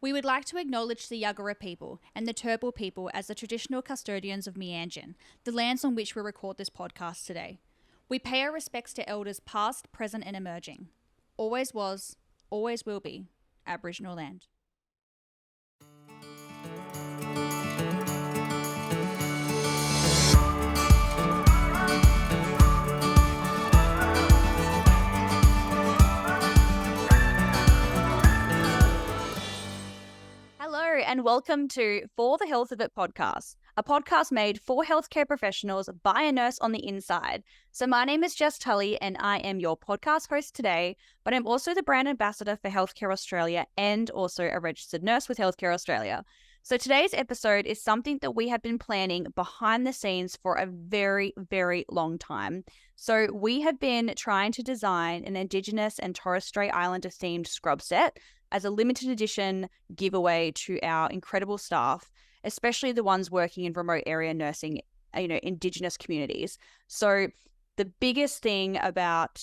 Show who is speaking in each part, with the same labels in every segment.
Speaker 1: We would like to acknowledge the Yuggera people and the Turrbal people as the traditional custodians of Meanjin, the lands on which we record this podcast today. We pay our respects to elders past, present and emerging. Always was, always will be, Aboriginal land. Hello and welcome to For the Health of It podcast, a podcast made for healthcare professionals by a nurse on the inside. So my name is Jess Tully and I am your podcast host today, but I'm also the brand ambassador for Healthcare Australia and also a registered nurse with Healthcare Australia. So today's episode is something that we have been planning behind the scenes for a very, very long time. So we have been trying to design an Indigenous and Torres Strait Islander themed scrub set as a limited edition giveaway to our incredible staff, especially the ones working in remote area nursing, Indigenous communities. So the biggest thing about,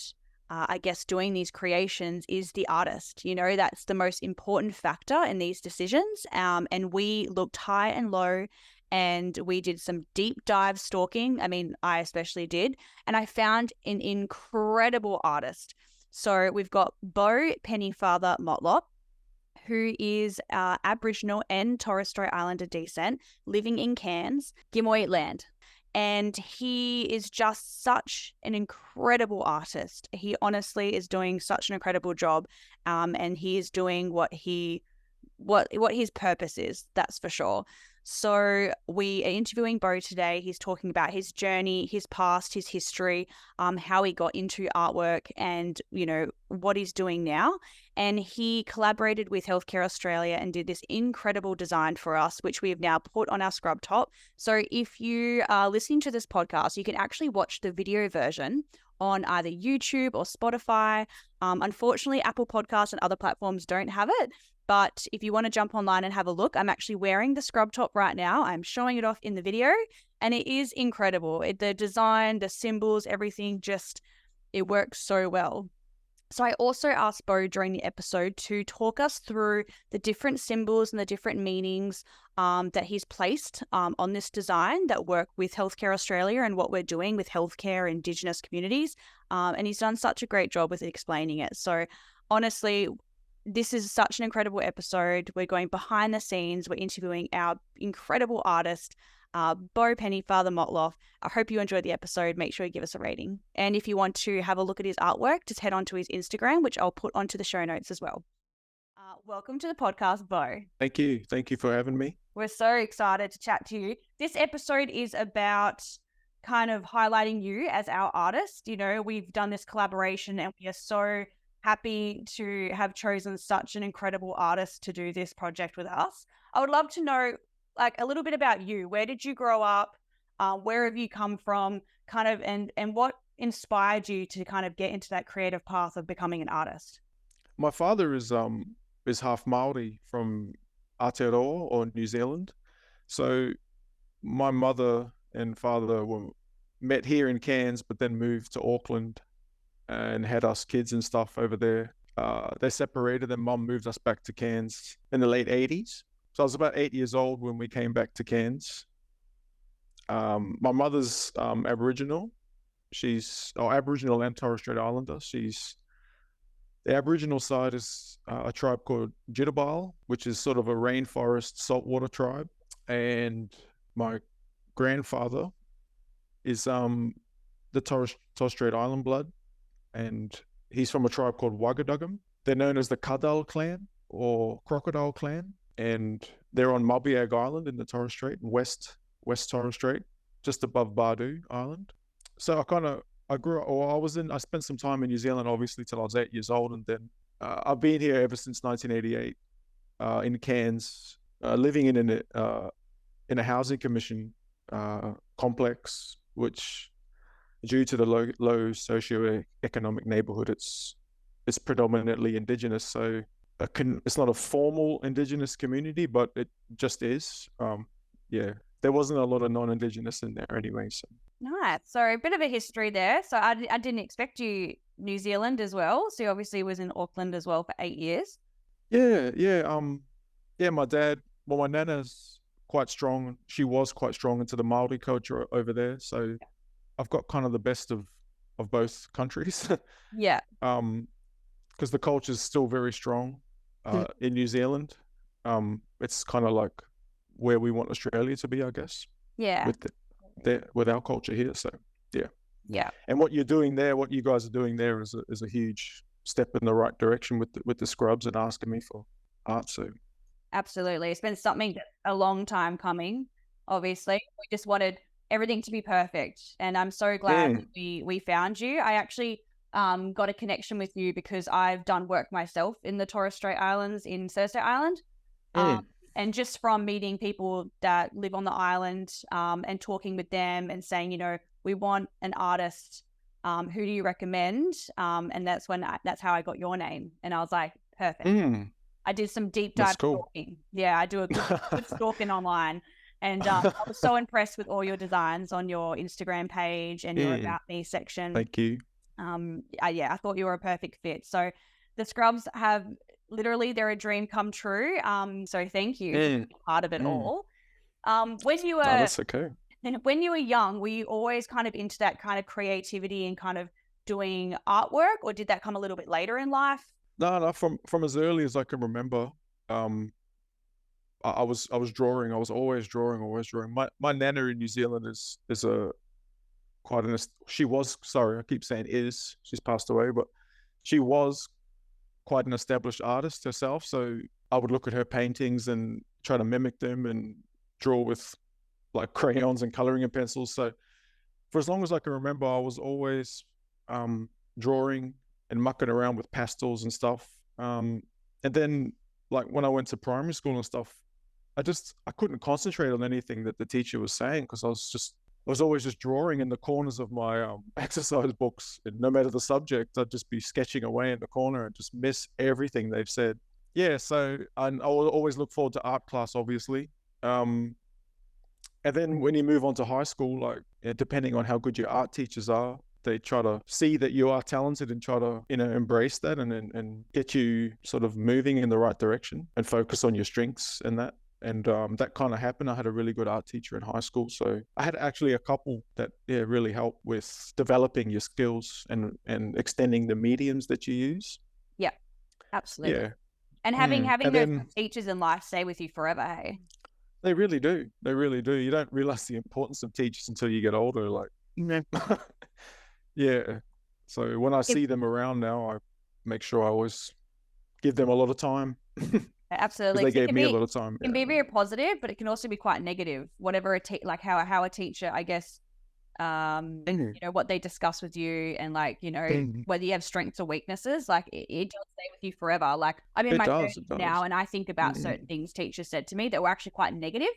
Speaker 1: doing these creations is the artist. That's the most important factor in these decisions. And we looked high and low and we did some deep dive stalking. I especially did. And I found an incredible artist. So we've got Beau Pennefather Motlop, who is Aboriginal and Torres Strait Islander descent, living in Cairns, Gimoit land. And he is just such an incredible artist. He honestly is doing such an incredible job, and he is doing what his purpose is, that's for sure. So we are interviewing Beau today. He's talking about his journey, his past, his history, how he got into artwork and, what he's doing now. And he collaborated with Healthcare Australia and did this incredible design for us, which we have now put on our scrub top. So if you are listening to this podcast, you can actually watch the video version on either YouTube or Spotify. Unfortunately, Apple Podcasts and other platforms don't have it. But if you want to jump online and have a look, I'm actually wearing the scrub top right now. I'm showing it off in the video and it is incredible. The design, the symbols, everything, it works so well. So I also asked Beau during the episode to talk us through the different symbols and the different meanings that he's placed on this design that work with Healthcare Australia and what we're doing with healthcare Indigenous communities. And he's done such a great job with explaining it. So honestly, this is such an incredible episode. We're going behind the scenes. We're interviewing our incredible artist, Beau Pennefather Motlop. I hope you enjoyed the episode. Make sure you give us a rating. And if you want to have a look at his artwork, just head on to his Instagram, which I'll put onto the show notes as well. Welcome to the podcast, Beau.
Speaker 2: Thank you. Thank you for having me.
Speaker 1: We're so excited to chat to you. This episode is about kind of highlighting you as our artist. We've done this collaboration and we are so happy to have chosen such an incredible artist to do this project with us. I would love to know a little bit about you. Where did you grow up? Where have you come from? And what inspired you to kind of get into that creative path of becoming an artist?
Speaker 2: My father is half Māori from Aotearoa or New Zealand. So my mother and father met here in Cairns, but then moved to Auckland and had us kids and stuff over there. They separated and Mum moved us back to Cairns in the late 80s. So I was about 8 years old when we came back to Cairns. My mother's Aboriginal. She's Aboriginal and Torres Strait Islander. The Aboriginal side is a tribe called Jitterbile, which is sort of a rainforest saltwater tribe. And my grandfather is the Torres Strait Island blood. And he's from a tribe called Wagadugum. They're known as the Kadal clan or Crocodile clan. And they're on Mabiag Island in the Torres Strait, West Torres Strait, just above Bardu Island. So I spent some time in New Zealand, obviously, till I was 8 years old. And then I've been here ever since 1988 in Cairns, living in a housing commission complex, which due to the low socioeconomic neighborhood, it's predominantly Indigenous. So it's not a formal Indigenous community, but it just is. There wasn't a lot of non-Indigenous in there anyway. So
Speaker 1: nice. So a bit of a history there. So I didn't expect you New Zealand as well. So you obviously was in Auckland as well for 8 years.
Speaker 2: Yeah. Yeah, my dad, well, my nana's quite strong. She was quite strong into the Māori culture over there. So I've got kind of the best of both countries.
Speaker 1: Yeah.
Speaker 2: Because the culture is still very strong in New Zealand. It's kind of like where we want Australia to be, I guess,
Speaker 1: Yeah.
Speaker 2: with our culture here. So yeah.
Speaker 1: Yeah.
Speaker 2: And what you're doing there, what you guys are doing there, is a huge step in the right direction with the scrubs and asking me for art. So
Speaker 1: Absolutely. It's been something that a long time coming, obviously. We just wanted everything to be perfect. And I'm so glad that we found you. I actually got a connection with you because I've done work myself in the Torres Strait Islands in Thursday Island. And just from meeting people that live on the island and talking with them and saying, we want an artist. Who do you recommend? And that's how I got your name. And I was like, perfect. I did some deep dive stalking. Yeah, I do a good stalking online. And I was so impressed with all your designs on your Instagram page and your About Me section.
Speaker 2: Thank you.
Speaker 1: I thought you were a perfect fit. So the scrubs have literally, they're a dream come true. So thank you for being part of it all. When you were,
Speaker 2: no, that's okay.
Speaker 1: When you were young, were you always kind of into that kind of creativity and kind of doing artwork, or did that come a little bit later in life?
Speaker 2: No, from as early as I can remember, I was drawing. I was always drawing. My nana in New Zealand is she was, sorry, I keep saying is, she's passed away, but she was quite an established artist herself. So I would look at her paintings and try to mimic them and draw with like crayons and coloring and pencils. So for as long as I can remember, I was always drawing and mucking around with pastels and stuff. And then like when I went to primary school and stuff, I couldn't concentrate on anything that the teacher was saying because I was always just drawing in the corners of my exercise books. And no matter the subject, I'd just be sketching away in the corner and just miss everything they've said. Yeah, so I will always look forward to art class, obviously. And then when you move on to high school, like depending on how good your art teachers are, they try to see that you are talented and try to, embrace that and get you sort of moving in the right direction and focus on your strengths and that. And that kind of happened. I had a really good art teacher in high school. So I had actually a couple that really helped with developing your skills and extending the mediums that you use.
Speaker 1: Yeah, absolutely.
Speaker 2: Yeah.
Speaker 1: And having those teachers in life stay with you forever, hey?
Speaker 2: They really do. They really do. You don't realize the importance of teachers until you get older. Like, yeah. So when I see them around now, I make sure I always give them a lot of time.
Speaker 1: Absolutely.
Speaker 2: They gave me a lot of time.
Speaker 1: It can be very positive, but it can also be quite negative. Whatever how a teacher, I guess, what they discuss with you and like, whether you have strengths or weaknesses, like it does stay with you forever. Like I'm in my 30s now and I think about certain things teachers said to me that were actually quite negative.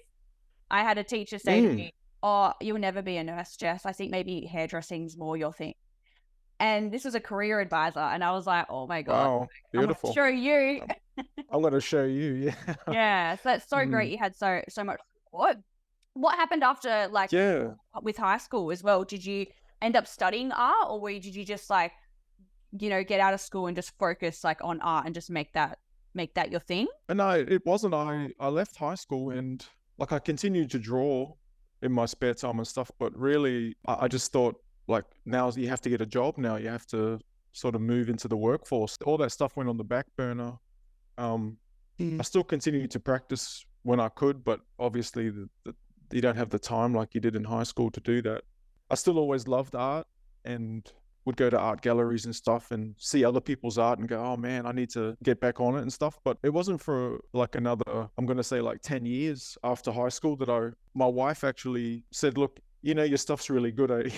Speaker 1: I had a teacher say to me, "Oh, you'll never be a nurse, Jess. I think maybe hairdressing's more your thing." And this was a career advisor. And I was like, oh my God.
Speaker 2: Wow, beautiful.
Speaker 1: I'm going to show you.
Speaker 2: I'm going to show you. Yeah.
Speaker 1: Yeah. So that's so great. You had so much support. What happened after with high school as well? Did you end up studying art or did you just like, get out of school and just focus like on art and just make that your thing?
Speaker 2: No, it wasn't. I left high school and like I continued to draw in my spare time and stuff. But really, I just thought, like now you have to get a job now. You have to sort of move into the workforce. All that stuff went on the back burner. I still continued to practice when I could, but obviously you don't have the time like you did in high school to do that. I still always loved art and would go to art galleries and stuff and see other people's art and go, oh man, I need to get back on it and stuff. But it wasn't for like another, I'm going to say like 10 years after high school that my wife actually said, look, your stuff's really good.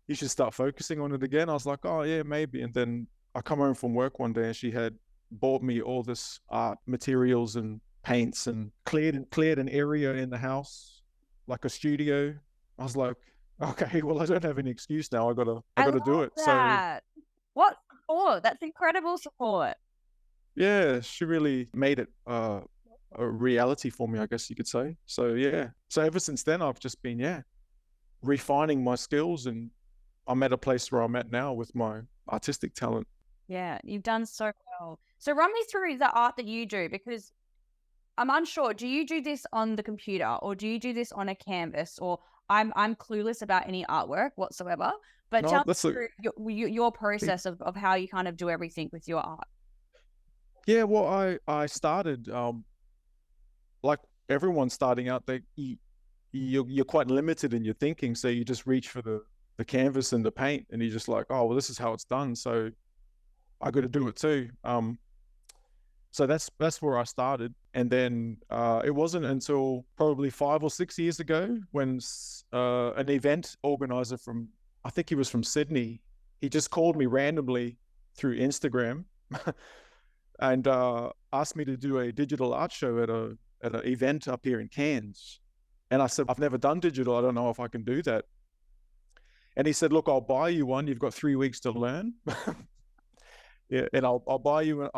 Speaker 2: You should start focusing on it again. I was like, oh yeah, maybe. And then I come home from work one day and she had bought me all this art materials and paints and cleared an area in the house, like a studio. I was like, okay, well, I don't have any excuse now. I gotta do it.
Speaker 1: That. So what support? That's incredible support.
Speaker 2: Yeah, she really made it a reality for me, I guess you could say. So yeah. So ever since then I've just been refining my skills and I'm at a place where I'm at now with my artistic talent.
Speaker 1: Yeah, you've done so well. So run me through the art that you do, because I'm unsure. Do you do this on the computer or do you do this on a canvas? Or I'm clueless about any artwork whatsoever. But
Speaker 2: No,
Speaker 1: tell
Speaker 2: that's
Speaker 1: me
Speaker 2: a
Speaker 1: through your process of how you kind of do everything with your art.
Speaker 2: yeah. Well, I started like everyone starting out. You're quite limited in your thinking, so you just reach for the canvas and the paint, and you're just like, oh well, this is how it's done, so I got to do it too. So that's where I started, and then it wasn't until probably 5 or 6 years ago when an event organizer from, I think he was from Sydney, he just called me randomly through Instagram and asked me to do a digital art show at an event up here in Cairns. And I said, I've never done digital. I don't know if I can do that. And he said, look, I'll buy you one. You've got 3 weeks to learn. Yeah, and I'll buy you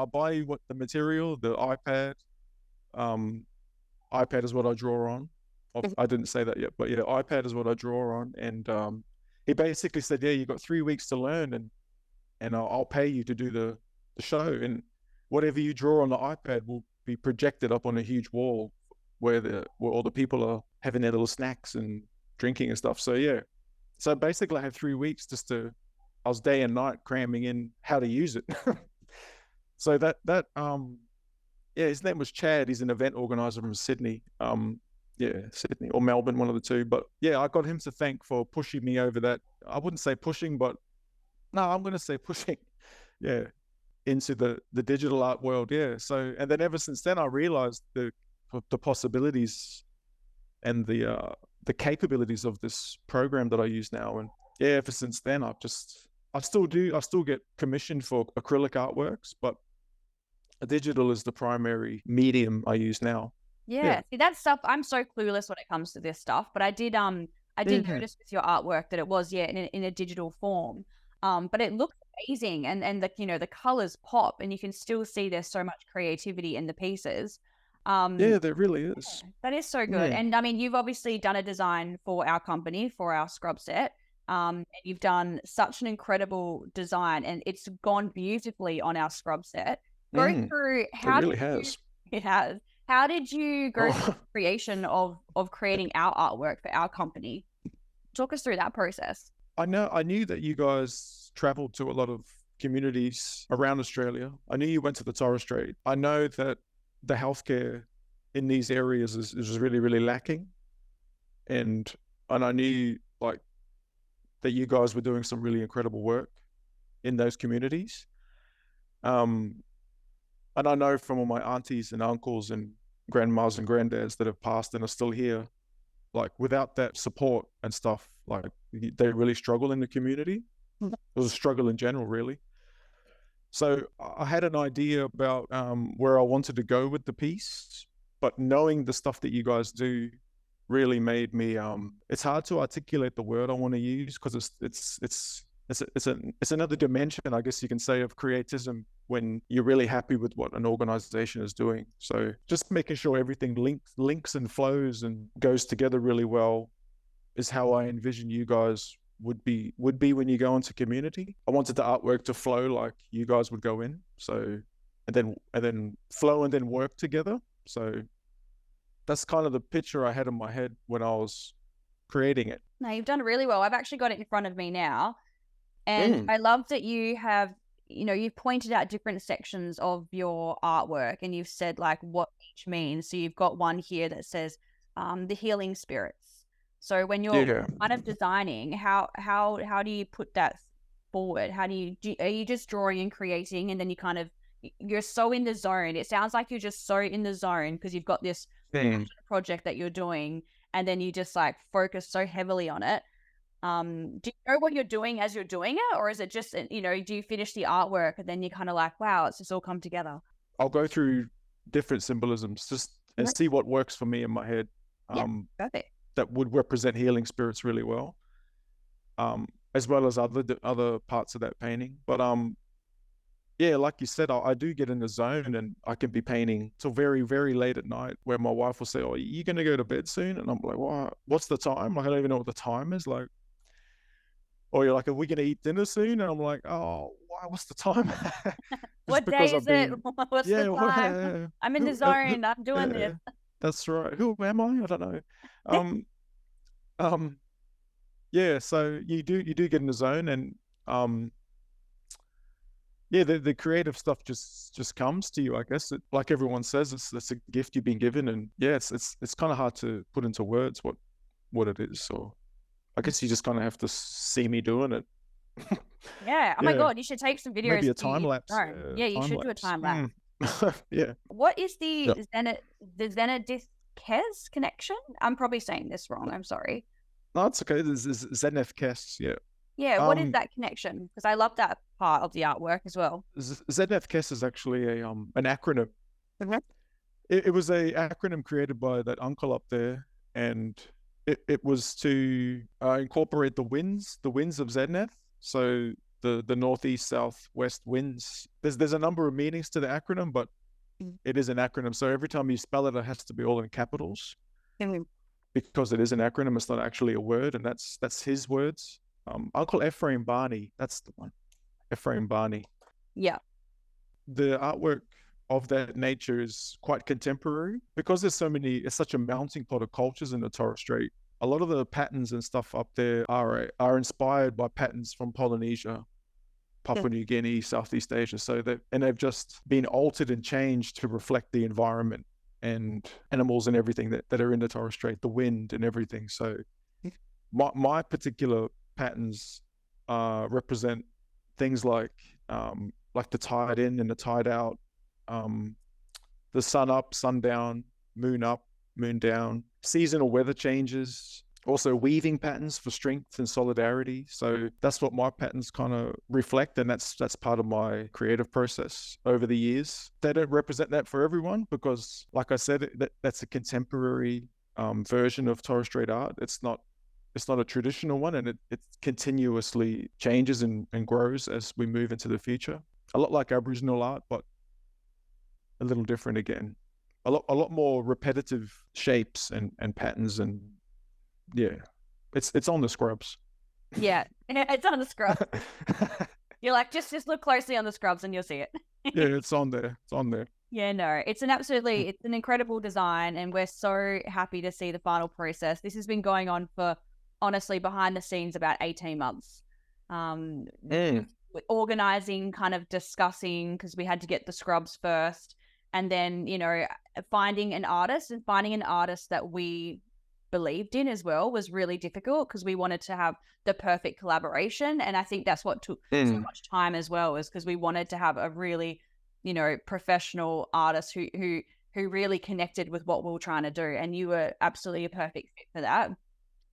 Speaker 2: what the material, the iPad. Um, iPad is what I draw on. I didn't say that yet, but yeah, iPad is what I draw on. And he basically said, yeah, you got 3 weeks to learn, and I'll pay you to do the show. And whatever you draw on the iPad will be projected up on a huge wall where all the people are having their little snacks and drinking and stuff. So yeah, so basically I had 3 weeks I was day and night cramming in how to use it. So yeah, his name was Chad. He's an event organizer from Sydney. Yeah, Sydney or Melbourne, one of the two. But yeah, I got him to thank for pushing me over that. I wouldn't say pushing, but no, I'm going to say pushing. Yeah, into the digital art world. Yeah. So, and then ever since then, I realized the possibilities and the capabilities of this program that I use now. And yeah, ever since then, I still get commissioned for acrylic artworks, but digital is the primary medium I use now. Yeah.
Speaker 1: Yeah, see that stuff. I'm so clueless when it comes to this stuff, but I did
Speaker 2: Yeah.
Speaker 1: notice with your artwork that it was in a digital form. But it looks amazing, and the colors pop, and you can still see there's so much creativity in the pieces.
Speaker 2: Yeah, there really is.
Speaker 1: That is so good.
Speaker 2: Yeah.
Speaker 1: And I mean, you've obviously done a design for our company for our scrub set. And you've done such an incredible design, and it's gone beautifully on our scrub set. Go through
Speaker 2: It
Speaker 1: how
Speaker 2: really
Speaker 1: did you
Speaker 2: has.
Speaker 1: it has. How did you go through
Speaker 2: Oh,
Speaker 1: the creation of creating our artwork for our company? Talk us through that process.
Speaker 2: I knew that you guys traveled to a lot of communities around Australia. I knew you went to the Torres Strait. I know that the healthcare in these areas is really, really lacking. And I knew like that you guys were doing some really incredible work in those communities. Um, and I know from all my aunties and uncles and grandmas and granddads that have passed and are still here, like without that support and stuff, like they really struggle in the community. It was a struggle in general, really. So I had an idea about where I wanted to go with the piece, but knowing the stuff that you guys do really made me. It's hard to articulate the word I want to use because it's another dimension, I guess you can say, of creatism when you're really happy with what an organization is doing. So just making sure everything links and flows and goes together really well is how I envision you guys would be when you go into community. I wanted the artwork to flow like you guys would go in. So and then flow and then work together. So that's kind of the picture I had in my head when I was creating it.
Speaker 1: No, you've done really well. I've actually got it in front of me now. And I love that you have, you've pointed out different sections of your artwork and you've said like what each means. So you've got one here that says the healing spirits. So when you're
Speaker 2: Yeah.
Speaker 1: kind of designing, how do you put that forward? How are you just drawing and creating, and then you're so in the zone? It sounds like you're just so in the zone because you've got this project that you're doing, and then you just like focus so heavily on it. Do you know what you're doing as you're doing it, or is it just, do you finish the artwork and then you're kind of like, wow, it's just all come together?
Speaker 2: I'll go through different symbolisms just and see what works for me in my head.
Speaker 1: Yeah, perfect.
Speaker 2: That would represent healing spirits really well, as well as other parts of that painting. But yeah, like you said, I do get in the zone and I can be painting till very, very late at night where my wife will say, oh, are you going to go to bed soon? And I'm like, what's the time? Like, I don't even know what the time is. Like, or you're like, "Are we gonna eat dinner soon?" And I'm like, "Oh, wow, what's the time?" Just
Speaker 1: What
Speaker 2: because
Speaker 1: day
Speaker 2: I've
Speaker 1: is it?
Speaker 2: been,
Speaker 1: What's the
Speaker 2: yeah,
Speaker 1: time? I'm in the zone. I'm doing this.
Speaker 2: yeah, that's right. Who am I? I don't know. Um, um, yeah. So you do get in the zone, and um, yeah, the creative stuff just comes to you. I guess like everyone says, it's a gift you've been given, and yeah, it's kind of hard to put into words what it is. So I guess you just kind of have to see me doing it.
Speaker 1: Yeah. Oh my
Speaker 2: Yeah,
Speaker 1: God, you should take some videos
Speaker 2: maybe a
Speaker 1: if you
Speaker 2: time lapse.
Speaker 1: don't.
Speaker 2: Yeah,
Speaker 1: Yeah, you
Speaker 2: time
Speaker 1: should do a
Speaker 2: lapse.
Speaker 1: time lapse.
Speaker 2: Yeah,
Speaker 1: What is
Speaker 2: yeah.
Speaker 1: the Zenadith connection? I'm probably saying this wrong. I'm sorry.
Speaker 2: No, it's okay. This is Zenith Kess. Yeah.
Speaker 1: Yeah, what is
Speaker 2: Um,
Speaker 1: that connection? Because I love that part of the artwork as well.
Speaker 2: Zenith Kess is actually a an acronym.
Speaker 1: Mhm.
Speaker 2: It was a acronym created by that uncle up there, and it was to incorporate the winds of Zenith. So the northeast, south, west winds. There's a number of meanings to the acronym, but it is an acronym. So every time you spell it, it has to be all in capitals
Speaker 1: Mhm.
Speaker 2: because it is an acronym. It's not actually a word, and that's his words. Uncle Ephraim Barney, that's the one. Ephraim Barney.
Speaker 1: Yeah.
Speaker 2: The artwork of that nature is quite contemporary because there's so many. It's such a melting pot of cultures in the Torres Strait. A lot of the patterns and stuff up there are inspired by patterns from Polynesia, Papua New Guinea, Southeast Asia. So they've just been altered and changed to reflect the environment and animals and everything that are in the Torres Strait, the wind and everything. So my particular patterns represent things like the tide in and the tide out, the sun up, sun down, moon down, seasonal weather changes, also weaving patterns for strength and solidarity. So that's what my patterns kind of reflect, and that's part of my creative process over the years. They don't represent that for everyone because, like I said, that's a contemporary version of Torres Strait art. It's not a traditional one, and it continuously changes and grows as we move into the future. A lot like Aboriginal art, but a little different again. A lot more repetitive shapes and patterns, and yeah, it's on the scrubs.
Speaker 1: Yeah. It's on the scrubs. You're like, just look closely on the scrubs and you'll see it.
Speaker 2: Yeah, it's on there. It's on there.
Speaker 1: Yeah, no, it's an incredible design, and we're so happy to see the final process. This has been going on for, honestly, behind the scenes about 18 months. Organizing, kind of discussing, because we had to get the scrubs first, and then, finding an artist that we believed in as well was really difficult because we wanted to have the perfect collaboration. And I think that's what took so much time as well, is because we wanted to have a really, professional artist who really connected with what we were trying to do. And you were absolutely a perfect fit for that.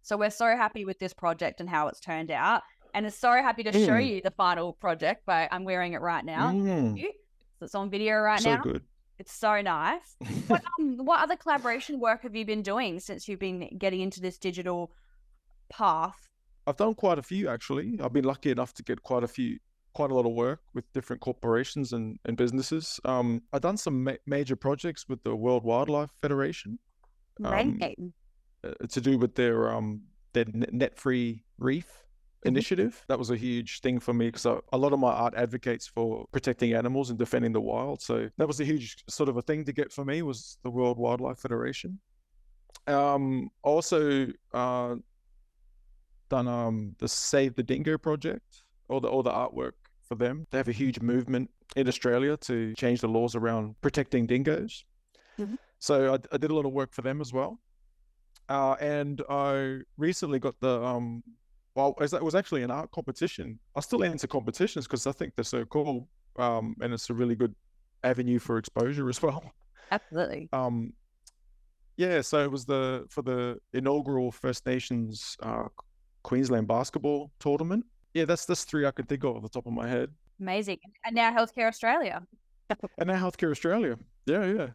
Speaker 1: So we're so happy with this project and how it's turned out. And it's so happy to show you the final project, but I'm wearing it right now. So it's on video right now.
Speaker 2: So good.
Speaker 1: It's so nice. What other collaboration work have you been doing since you've been getting into this digital path?
Speaker 2: I've done quite a few, actually. I've been lucky enough to get quite a lot of work with different corporations and businesses. I've done some major projects with the World Wildlife Federation. To do with their net-free reef initiative. That was a huge thing for me because a lot of my art advocates for protecting animals and defending the wild. So that was a huge sort of a thing to get for me, was the World Wildlife Federation. Also done the Save the Dingo project, all the artwork for them. They have a huge movement in Australia to change the laws around protecting dingoes. So I did a lot of work for them as well. And I recently got the it was actually an art competition. I still enter competitions because I think they're so cool, and it's a really good avenue for exposure as well.
Speaker 1: Absolutely.
Speaker 2: Yeah, so it was for the inaugural First Nations Queensland basketball tournament. Yeah, that's 3 I could think of off the top of my head.
Speaker 1: Amazing. And now Healthcare Australia.
Speaker 2: And now Healthcare Australia. Yeah.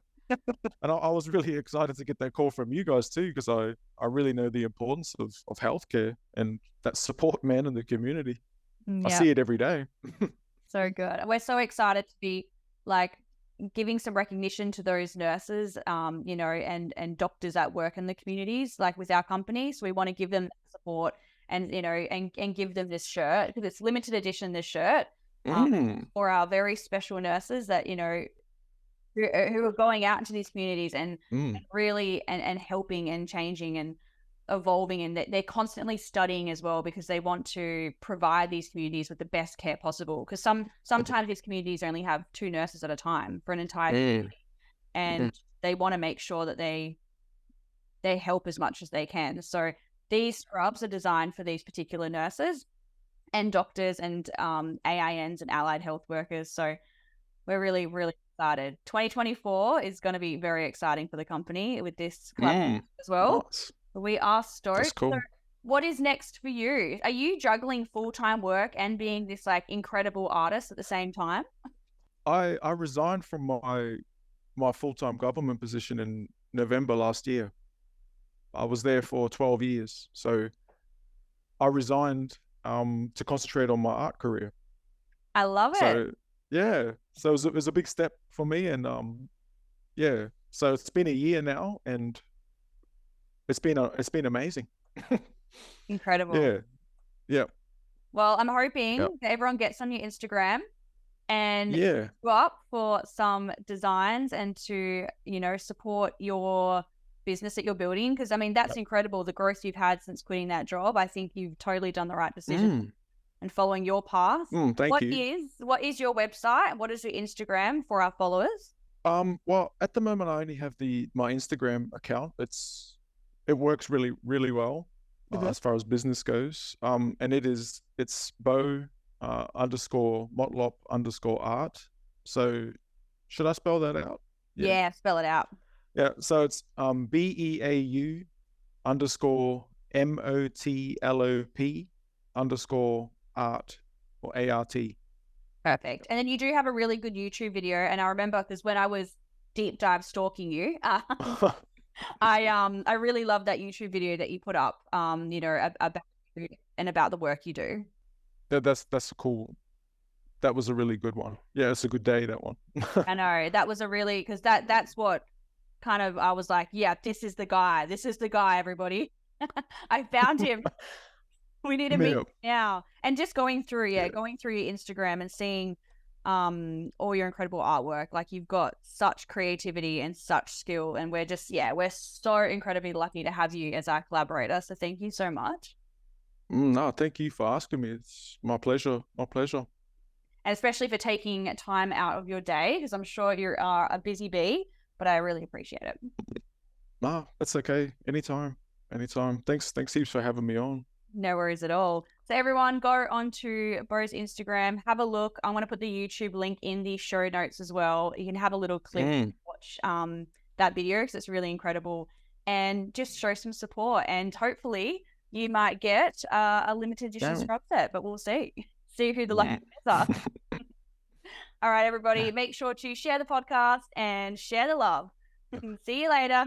Speaker 2: And I was really excited to get that call from you guys too, because I really know the importance of healthcare and that support, man, in the community. I see it every day.
Speaker 1: So good. We're so excited to be like giving some recognition to those nurses, and doctors that work in the communities, like with our company. So we want to give them support and and give them this shirt, because it's limited edition, this shirt,
Speaker 2: Mm.
Speaker 1: for our very special nurses that who are going out into these communities and
Speaker 2: Mm.
Speaker 1: really and helping and changing and evolving, and they're constantly studying as well, because they want to provide these communities with the best care possible, because sometimes these communities only have 2 nurses at a time for an entire
Speaker 2: Mm.
Speaker 1: and they want to make sure that they help as much as they can. So these scrubs are designed for these particular nurses and doctors and AINs and allied health workers. So we're really, really excited. 2024 is going to be very exciting for the company with this collaboration as well.
Speaker 2: Nice.
Speaker 1: We are stoked.
Speaker 2: That's cool.
Speaker 1: So what is next for you? Are you juggling full-time work and being this like incredible artist at the same time?
Speaker 2: I resigned from my full-time government position in November last year. I was there for 12 years. So I resigned to concentrate on my art career.
Speaker 1: I love it.
Speaker 2: So yeah, so it was a big step for me, and yeah. So it's been a year now, and it's been amazing.
Speaker 1: Incredible.
Speaker 2: Yeah, yeah,
Speaker 1: Well, I'm hoping
Speaker 2: yeah,
Speaker 1: that everyone gets on your Instagram and
Speaker 2: yeah.
Speaker 1: go up for some designs and to, support your business that you're building. Because I mean, that's incredible, the growth you've had since quitting that job. I think you've totally done the right decision and following your path.
Speaker 2: Thank you.
Speaker 1: What is your website? What is your Instagram for our followers?
Speaker 2: Well, at the moment, I only have my Instagram account. It works really, really well as far as business goes. And it's Beau underscore Motlop underscore art. So should I spell that out?
Speaker 1: Yeah, spell it out.
Speaker 2: Yeah. So it's BEAU underscore MOTLOP underscore art or ART.
Speaker 1: Perfect. And then you do have a really good YouTube video. And I remember, because when I was deep dive stalking you, I really love that YouTube video that you put up, about food and about the work you do.
Speaker 2: That's cool. That was a really good one. Yeah, it's a good day, that one.
Speaker 1: I know that was a really, because that's what kind of, I was like, yeah, this is the guy, everybody. I found him. We need to meet now. And just going through your Instagram and seeing all your incredible artwork, like you've got such creativity and such skill, and we're so incredibly lucky to have you as our collaborator. So thank you so much.
Speaker 2: No, thank you for asking me. It's my pleasure. My pleasure.
Speaker 1: And especially for taking time out of your day, because I'm sure you are a busy bee, but I really appreciate it.
Speaker 2: No, that's okay. Anytime. Thanks heaps for having me on.
Speaker 1: No worries at all. So everyone, go onto Beau's Instagram, have a look. I'm going to put the YouTube link in the show notes as well. You can have a little clip and watch that video, because it's really incredible, and just show some support. And hopefully you might get a limited edition scrub set, but we'll see who the lucky winners are. All right, everybody, make sure to share the podcast and share the love. See you later.